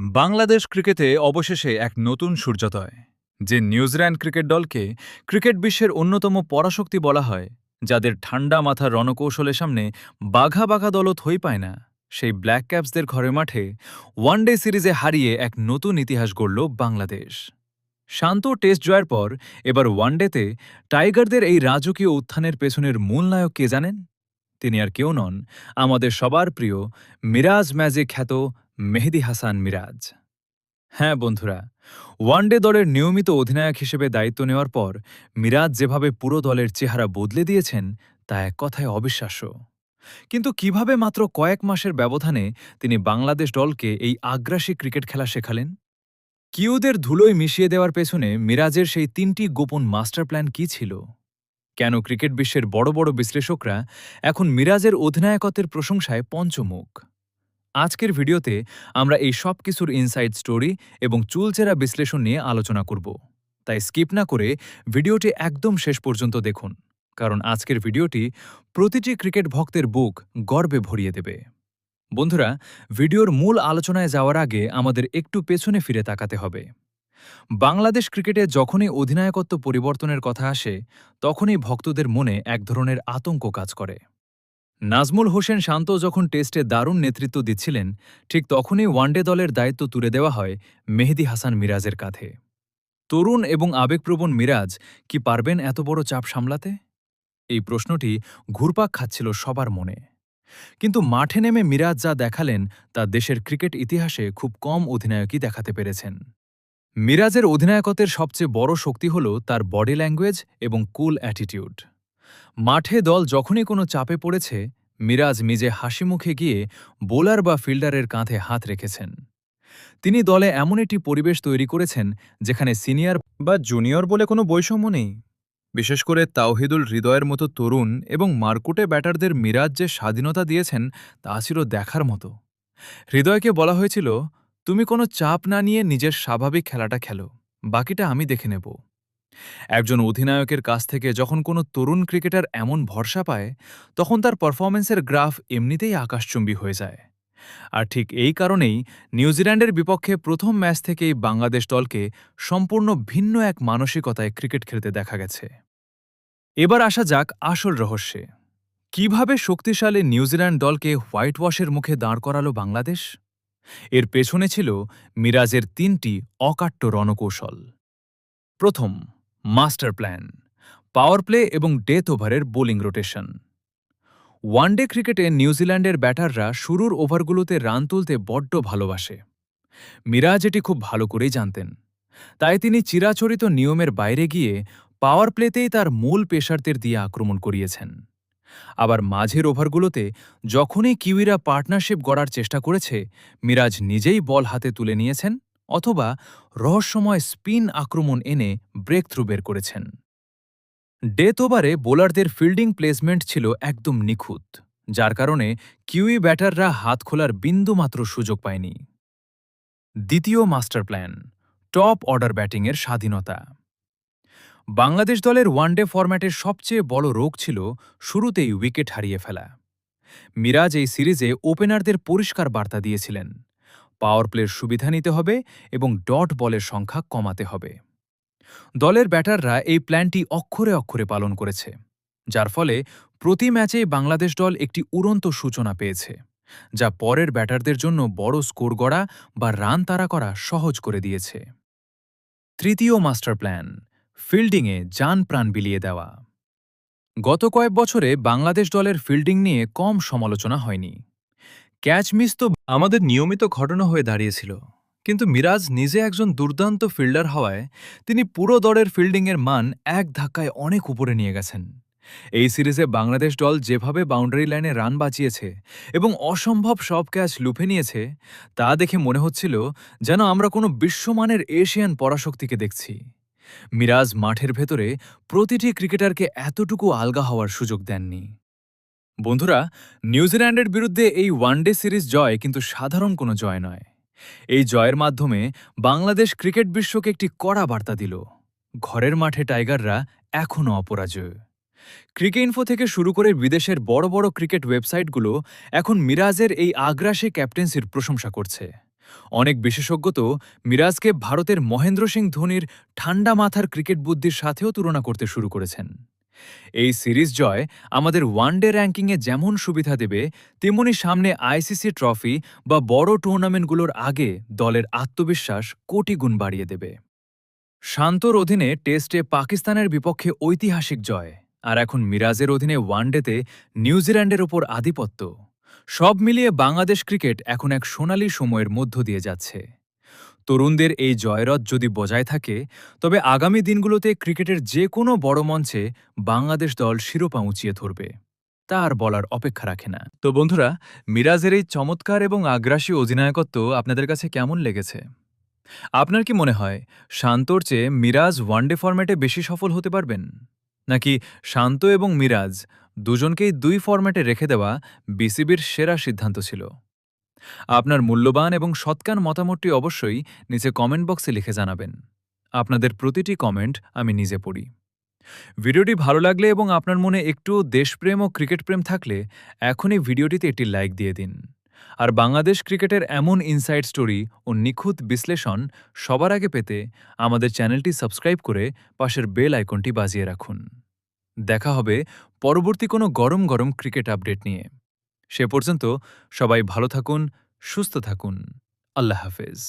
বাংলাদেশ ক্রিকেটে অবশেষে এক নতুন সূর্যোদয়। যে নিউজিল্যান্ড ক্রিকেট দলকে ক্রিকেট বিশ্বের অন্যতম পরাশক্তি বলা হয়, যাদের ঠান্ডা মাথার রণকৌশলের সামনে বাঘা বাঘা দলও থই পায় না, সেই ব্ল্যাক ক্যাপসদের ঘরের মাঠে ওয়ানডে সিরিজে হারিয়ে এক নতুন ইতিহাস গড়ল বাংলাদেশ। শান্ত টেস্ট জয়ের পর এবার ওয়ানডেতে টাইগারদের এই রাজকীয় উত্থানের পেছনের মূল নায়ক কে জানেন? তিনি আর কেউ নন, আমাদের সবার প্রিয় মিরাজ ম্যাজিক খ্যাত মেহেদী হাসান মিরাজ। হ্যাঁ বন্ধুরা, ওয়ানডে দলের নিয়মিত অধিনায়ক হিসেবে দায়িত্ব নেওয়ার পর মিরাজ যেভাবে পুরো দলের চেহারা বদলে দিয়েছেন তা এক কথায় অবিশ্বাস্য। কিন্তু কিভাবে মাত্র কয়েক মাসের ব্যবধানে তিনি বাংলাদেশ দলকে এই আগ্রাসী ক্রিকেট খেলা শেখালেন? কিউদের ধুলোয় মিশিয়ে দেওয়ার পেছনে মিরাজের সেই তিনটি গোপন মাস্টার প্ল্যান কী ছিল? কেন ক্রিকেট বিশ্বের বড় বড় বিশ্লেষকরা এখন মিরাজের অধিনায়কত্বের প্রশংসায় পঞ্চমুখ? আজকের ভিডিওতে আমরা এই সব কিছুর ইনসাইড স্টোরি এবং চুলচেরা বিশ্লেষণ নিয়ে আলোচনা করব। তাই স্কিপ না করে ভিডিওটি একদম শেষ পর্যন্ত দেখুন, কারণ আজকের ভিডিওটি প্রতিটি ক্রিকেট ভক্তের বুক গর্বে ভরিয়ে দেবে। বন্ধুরা, ভিডিওর মূল আলোচনায় যাওয়ার আগে আমাদের একটু পেছনে ফিরে তাকাতে হবে। বাংলাদেশ ক্রিকেটে যখনই অধিনায়কত্ব পরিবর্তনের কথা আসে, তখনই ভক্তদের মনে এক ধরনের আতঙ্ক কাজ করে। নাজমুল হোসেন শান্ত যখন টেস্টে দারুণ নেতৃত্ব দিচ্ছিলেন, ঠিক তখনই ওয়ানডে দলের দায়িত্ব তুলে দেওয়া হয় মেহেদী হাসান মিরাজের কাঁধে। তরুণ এবং আবেগপ্রবণ মিরাজ কি পারবেন এত বড় চাপ সামলাতে? এই প্রশ্নটি ঘুরপাক খাচ্ছিল সবার মনে। কিন্তু মাঠে নেমে মিরাজ যা দেখালেন তা দেশের ক্রিকেট ইতিহাসে খুব কম অধিনায়কই দেখাতে পেরেছেন। মিরাজের অধিনায়কত্বের সবচেয়ে বড় শক্তি হল তার বডি ল্যাঙ্গুয়েজ এবং কুল অ্যাটিটিউড। মাঠে দল যখনই কোনো চাপে পড়েছে, মিরাজ নিজে হাসিমুখে গিয়ে বোলার বা ফিল্ডারের কাঁধে হাত রেখেছেন। তিনি দলে এমন একটি পরিবেশ তৈরি করেছেন যেখানে সিনিয়র বা জুনিয়র বলে কোনো বৈষম্য নেই। বিশেষ করে তাওহিদুল হৃদয়ের মতো তরুণ এবং মারকুটে ব্যাটারদের মিরাজ যে স্বাধীনতা দিয়েছেন তা ছিল দেখার মতো। হৃদয়কে বলা হয়েছিল, তুমি কোনো চাপ না নিয়ে নিজের স্বাভাবিক খেলাটা খেলো, বাকিটা আমি দেখে নেব। একজন অধিনায়কের কাছ থেকে যখন কোনো তরুণ ক্রিকেটার এমন ভরসা পায়, তখন তার পারফরম্যান্সের গ্রাফ এমনিতেই আকাশচুম্বী হয়ে যায়। আর ঠিক এই কারণেই নিউজিল্যান্ডের বিপক্ষে প্রথম ম্যাচ থেকেই বাংলাদেশ দলকে সম্পূর্ণ ভিন্ন এক মানসিকতায় ক্রিকেট খেলতে দেখা গেছে। এবার আসা যাক আসল রহস্যে। কিভাবে শক্তিশালী নিউজিল্যান্ড দলকে হোয়াইট ওয়াশের মুখে দাঁড় করালো বাংলাদেশ? এর পেছনে ছিল মিরাজের তিনটি অকাট্য রণকৌশল। প্রথম, মাস্টার প্ল্যান, পাওয়ার প্লে এবং ডেথ ওভারের বোলিং রোটেশন। ওয়ানডে ক্রিকেটে নিউজিল্যান্ডের ব্যাটাররা শুরুর ওভারগুলোতে রান তুলতে বড্ড ভালোবাসে। মিরাজ এটি খুব ভালো করেই জানতেন। তাই তিনি চিরাচরিত নিয়মের বাইরে গিয়ে পাওয়ার প্লেতেই তার মূল পেসারদের দিয়ে আক্রমণ করিয়েছেন। আবার মাঝের ওভারগুলোতে যখনই কিউইরা পার্টনারশিপ গড়ার চেষ্টা করেছে, মিরাজ নিজেই বল হাতে তুলে নিয়েছেন অথবা রহস্যময় স্পিন আক্রমণ এনে ব্রেক থ্রু বের করেছেন। ডেথ ওভারে বোলারদের ফিল্ডিং প্লেসমেন্ট ছিল একদম নিখুঁত, যার কারণে কিউই ব্যাটাররা হাত খোলার বিন্দুমাত্র সুযোগ পায়নি। দ্বিতীয় মাস্টার প্ল্যান, টপ অর্ডার ব্যাটিংয়ের স্বাধীনতা। বাংলাদেশ দলের ওয়ানডে ফরম্যাটের সবচেয়ে বড় রোগ ছিল শুরুতেই উইকেট হারিয়ে ফেলা। মিরাজ এই সিরিজে ওপেনারদের পরিষ্কার বার্তা দিয়েছিলেন, পাওয়ার প্লের সুবিধা নিতে হবে এবং ডট বলের সংখ্যা কমাতে হবে। দলের ব্যাটাররা এই প্ল্যানটি অক্ষরে অক্ষরে পালন করেছে, যার ফলে প্রতি ম্যাচেই বাংলাদেশ দল একটি উড়ন্ত সূচনা পেয়েছে, যা পরের ব্যাটারদের জন্য বড় স্কোর গড়া বা রান তাড়া করা সহজ করে দিয়েছে। তৃতীয় মাস্টার প্ল্যান, ফিল্ডিংয়ে জান প্রাণ বিলিয়ে দেওয়া। গত কয়েক বছরে বাংলাদেশ দলের ফিল্ডিং নিয়ে কম সমালোচনা হয়নি। ক্যাচ মিস তো আমাদের নিয়মিত ঘটনা হয়ে দাঁড়িয়েছিল, কিন্তু মিরাজ নিজে একজন দুর্দান্ত ফিল্ডার হওয়ায় তিনি পুরো দলের ফিল্ডিংয়ের মান এক ধাক্কায় অনেক উপরে নিয়ে গেছেন। এই সিরিজে বাংলাদেশ দল যেভাবে বাউন্ডারি লাইনে রান বাঁচিয়েছে এবং অসম্ভব সব ক্যাচ লুফে নিয়েছে, তা দেখে মনে হচ্ছিল যেন আমরা কোনো বিশ্বমানের এশিয়ান পরাশক্তিকে দেখছি। মিরাজ মাঠের ভেতরে প্রতিটি ক্রিকেটারকে এতটুকু আলগা হওয়ার সুযোগ দেননি। বন্ধুরা, নিউজিল্যান্ডের বিরুদ্ধে এই ওয়ানডে সিরিজ জয় কিন্তু সাধারণ কোনো জয় নয়। এই জয়ের মাধ্যমে বাংলাদেশ ক্রিকেট বিশ্বকে একটি কড়া বার্তা দিল, ঘরের মাঠে টাইগাররা এখনও অপরাজয়। ক্রিকেইনফো থেকে শুরু করে বিদেশের বড় বড় ক্রিকেট ওয়েবসাইটগুলো এখন মিরাজের এই আগ্রাসী ক্যাপ্টেন্সির প্রশংসা করছে। অনেক বিশেষজ্ঞ তো মিরাজকে ভারতের মহেন্দ্র সিং ধোনির ঠান্ডা মাথার ক্রিকেট বুদ্ধির সাথেও তুলনা করতে শুরু করেছেন। এই সিরিজ জয় আমাদের ওয়ানডে র্যাঙ্কিংয়ে যেমন সুবিধা দেবে, তেমনি সামনে আইসিসি ট্রফি বা বড় টুর্নামেন্টগুলোর আগে দলের আত্মবিশ্বাস কোটি গুণ বাড়িয়ে দেবে। শান্তর অধীনে টেস্টে পাকিস্তানের বিপক্ষে ঐতিহাসিক জয়, আর এখন মিরাজের অধীনে ওয়ানডেতে নিউজিল্যান্ডের ওপর আধিপত্য। সব মিলিয়ে বাংলাদেশ ক্রিকেট এখন এক সোনালী সময়ের মধ্য দিয়ে যাচ্ছে। তরুণদের এই জয়রথ যদি বজায় থাকে, তবে আগামী দিনগুলোতে ক্রিকেটের যে কোনো বড় মঞ্চে বাংলাদেশ দল শিরোপা উঁচিয়ে ধরবে। তা আর বলার অপেক্ষা রাখে না। তো বন্ধুরা, মিরাজের এই চমৎকার এবং আগ্রাসী অধিনায়কত্ব আপনাদের কাছে কেমন লেগেছে? আপনার কি মনে হয় শান্তর চেয়ে মিরাজ ওয়ানডে ফরম্যাটে বেশি সফল হতে পারবেন? নাকি শান্ত এবং মিরাজ দুজনকেই দুই ফরম্যাটে রেখে দেওয়া বিসিবির সেরা সিদ্ধান্ত ছিল? আপনার মূল্যবান এবং সৎকান মতামতটি অবশ্যই নিচে কমেন্ট বক্সে লিখে জানাবেন। আপনাদের প্রতিটি কমেন্ট আমি নিজে পড়ি। ভিডিওটি ভালো লাগলে এবং আপনার মনে একটু দেশপ্রেম ও ক্রিকেট প্রেম থাকলে এখনই ভিডিওটিতে একটি লাইক দিয়ে দিন। আর বাংলাদেশ ক্রিকেটের এমন ইনসাইড স্টোরি ও নিখুঁত বিশ্লেষণ সবার আগে পেতে আমাদের চ্যানেলটি সাবস্ক্রাইব করে পাশের বেল আইকনটি বাজিয়ে রাখুন। দেখা হবে পরবর্তী কোনো গরম গরম ক্রিকেট আপডেট নিয়ে। সে পর্যন্ত সবাই ভালো থাকুন, সুস্থ থাকুন। আল্লাহ হাফেজ।